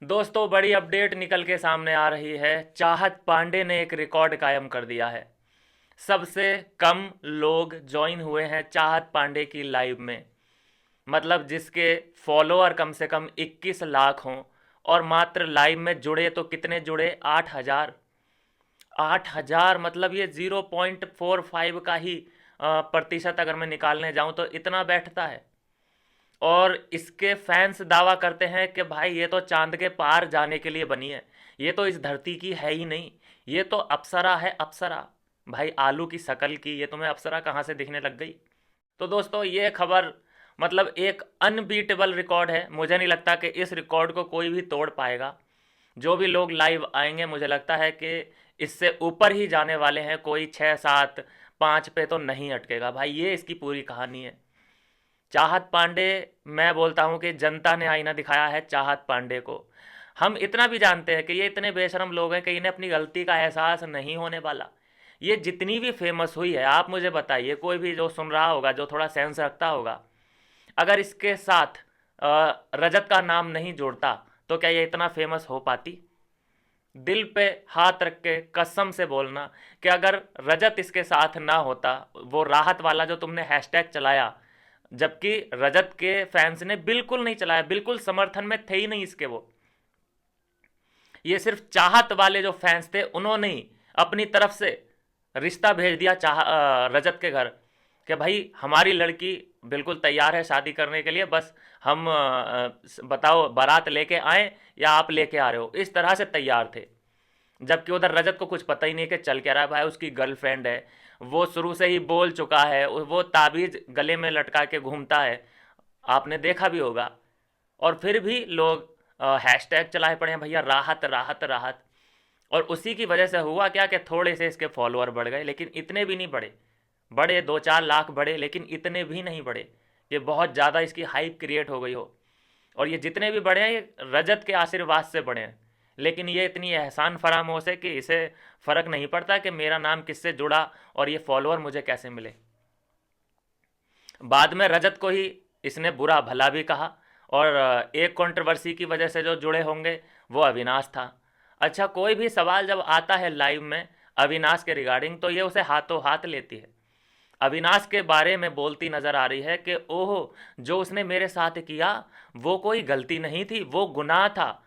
दोस्तों बड़ी अपडेट निकल के सामने आ रही है। चाहत पांडे ने एक रिकॉर्ड कायम कर दिया है। सबसे कम लोग ज्वाइन हुए हैं चाहत पांडे की लाइव में। मतलब जिसके फॉलोअर कम से कम 21 लाख हों और मात्र लाइव में जुड़े तो कितने जुड़े? 8,000। 8,000 मतलब ये 0.45 का ही प्रतिशत अगर मैं निकालने जाऊं तो इतना बैठता है। और इसके फैंस दावा करते हैं कि भाई ये तो चांद के पार जाने के लिए बनी है, ये तो इस धरती की है ही नहीं, ये तो अप्सरा है अप्सरा। भाई आलू की शकल की ये तुम्हें अप्सरा कहाँ से दिखने लग गई? तो दोस्तों ये खबर मतलब एक अनबीटेबल रिकॉर्ड है। मुझे नहीं लगता कि इस रिकॉर्ड को कोई भी तोड़ पाएगा। जो भी लोग लाइव आएंगे मुझे लगता है कि इससे ऊपर ही जाने वाले हैं। कोई 6, 7, 5 पे तो नहीं अटकेगा भाई। ये इसकी पूरी कहानी है। चाहत पांडे, मैं बोलता हूँ कि जनता ने आईना दिखाया है चाहत पांडे को। हम इतना भी जानते हैं कि ये इतने बेशरम लोग हैं कि इन्हें अपनी गलती का एहसास नहीं होने वाला। ये जितनी भी फेमस हुई है, आप मुझे बताइए, कोई भी जो सुन रहा होगा, जो थोड़ा सेंस रखता होगा, अगर इसके साथ रजत का नाम नहीं जोड़ता तो क्या ये इतना फेमस हो पाती? दिल पे हाथ रख के कसम से बोलना कि अगर रजत इसके साथ ना होता, वो राहत वाला जो तुमने हैशटैग चलाया, जबकि रजत के फैंस ने बिल्कुल नहीं चलाया, बिल्कुल समर्थन में थे ही नहीं इसके। वो ये सिर्फ चाहत वाले जो फैंस थे उन्होंने ही अपनी तरफ से रिश्ता भेज दिया रजत के घर कि भाई हमारी लड़की बिल्कुल तैयार है शादी करने के लिए, बस हम बताओ बारात लेके आए या आप लेके आ रहे हो, इस तरह से तैयार थे। जबकि उधर रजत को कुछ पता ही नहीं कि चल क्या रहा है। भाई उसकी गर्लफ्रेंड है, वो शुरू से ही बोल चुका है, वो ताबीज गले में लटका के घूमता है, आपने देखा भी होगा। और फिर भी लोग हैशटैग चलाए पड़े हैं भैया, राहत राहत राहत। और उसी की वजह से हुआ क्या कि थोड़े से इसके फॉलोअर बढ़ गए, लेकिन इतने भी नहीं बढ़े। बढ़े 2-4 लाख बढ़े, लेकिन इतने भी नहीं बढ़े कि बहुत ज़्यादा इसकी हाइप क्रिएट हो गई हो। और ये जितने भी बढ़े हैं ये रजत के आशीर्वाद से बढ़े हैं। लेकिन ये इतनी एहसान फरामोश है कि इसे फ़र्क नहीं पड़ता कि मेरा नाम किससे जुड़ा और ये फॉलोअर मुझे कैसे मिले। बाद में रजत को ही इसने बुरा भला भी कहा। और एक कंट्रोवर्सी की वजह से जो जुड़े होंगे वो अविनाश था। अच्छा, कोई भी सवाल जब आता है लाइव में अविनाश के रिगार्डिंग तो ये उसे हाथों हाथ लेती है। अविनाश के बारे में बोलती नजर आ रही है कि ओहो, जो उसने मेरे साथ किया वो कोई गलती नहीं थी, वो गुनाह था।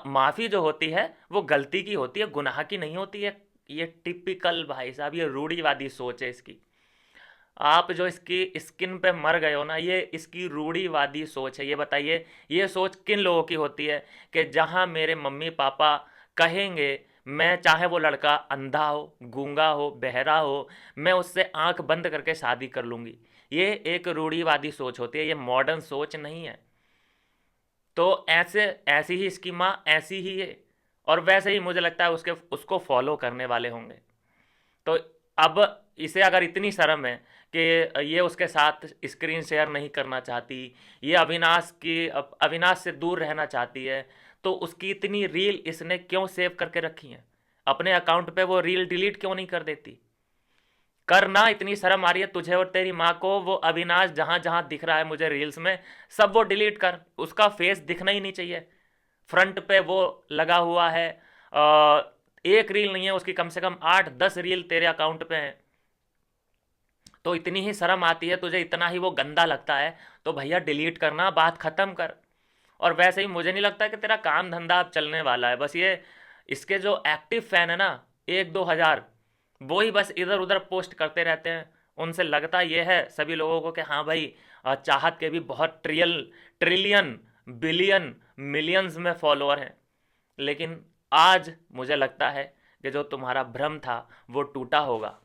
माफ़ी जो होती है वो गलती की होती है, गुनाह की नहीं होती है। ये टिपिकल भाई साहब, ये रूढ़िवादी सोच है इसकी। आप जो इसकी स्किन पे मर गए हो ना, ये इसकी रूढ़िवादी सोच है। ये बताइए, ये सोच किन लोगों की होती है कि जहाँ मेरे मम्मी पापा कहेंगे, मैं चाहे वो लड़का अंधा हो, गूंगा हो, बहरा हो, मैं उससे आंख बंद करके शादी कर लूँगी। ये एक रूढ़िवादी सोच होती है, ये मॉडर्न सोच नहीं है। तो ऐसे ऐसी ही इसकी माँ ऐसी ही है, और वैसे ही मुझे लगता है उसके उसको फॉलो करने वाले होंगे। तो अब इसे अगर इतनी शर्म है कि ये उसके साथ स्क्रीन शेयर नहीं करना चाहती, ये अविनाश से दूर रहना चाहती है, तो उसकी इतनी रील इसने क्यों सेव करके रखी हैं? अपने अकाउंट पे वो रील डिलीट क्यों नहीं कर देती? करना, इतनी शर्म आ रही है तुझे और तेरी माँ को, वो अविनाश जहाँ जहाँ दिख रहा है मुझे रील्स में, सब वो डिलीट कर। उसका फेस दिखना ही नहीं चाहिए। फ्रंट पे वो लगा हुआ है। एक रील नहीं है उसकी, कम से कम 8-10 रील तेरे अकाउंट पे हैं। तो इतनी ही शर्म आती है तुझे, इतना ही वो गंदा लगता है, तो भैया डिलीट करना, बात ख़त्म कर। और वैसे ही मुझे नहीं लगता कि तेरा काम धंधा अब चलने वाला है। बस ये इसके जो एक्टिव फ़ैन है ना, 1-2 हज़ार, वो ही बस इधर उधर पोस्ट करते रहते हैं। उनसे लगता ये है सभी लोगों को कि हाँ भाई, चाहत के भी बहुत ट्रिलियन, बिलियन, मिलियंस में फॉलोअर हैं। लेकिन आज मुझे लगता है कि जो तुम्हारा भ्रम था वो टूटा होगा।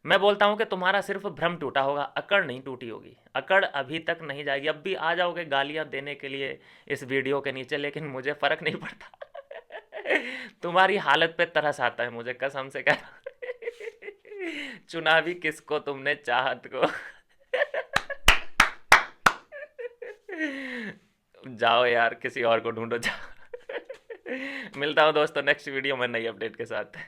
मैं बोलता हूँ कि तुम्हारा सिर्फ भ्रम टूटा होगा, अकड़ नहीं टूटी होगी। अकड़ अभी तक नहीं जाएगी। अब भी आ जाओगे गालियाँ देने के लिए इस वीडियो के नीचे, लेकिन मुझे फ़र्क नहीं पड़ता। तुम्हारी हालत पे तरस आता है मुझे, कसम से कह रहा हूँ। चुनावी किसको तुमने, चाहत को। जाओ यार, किसी और को ढूंढो, जाओ। मिलता हूँ दोस्तों नेक्स्ट वीडियो में नई अपडेट के साथ।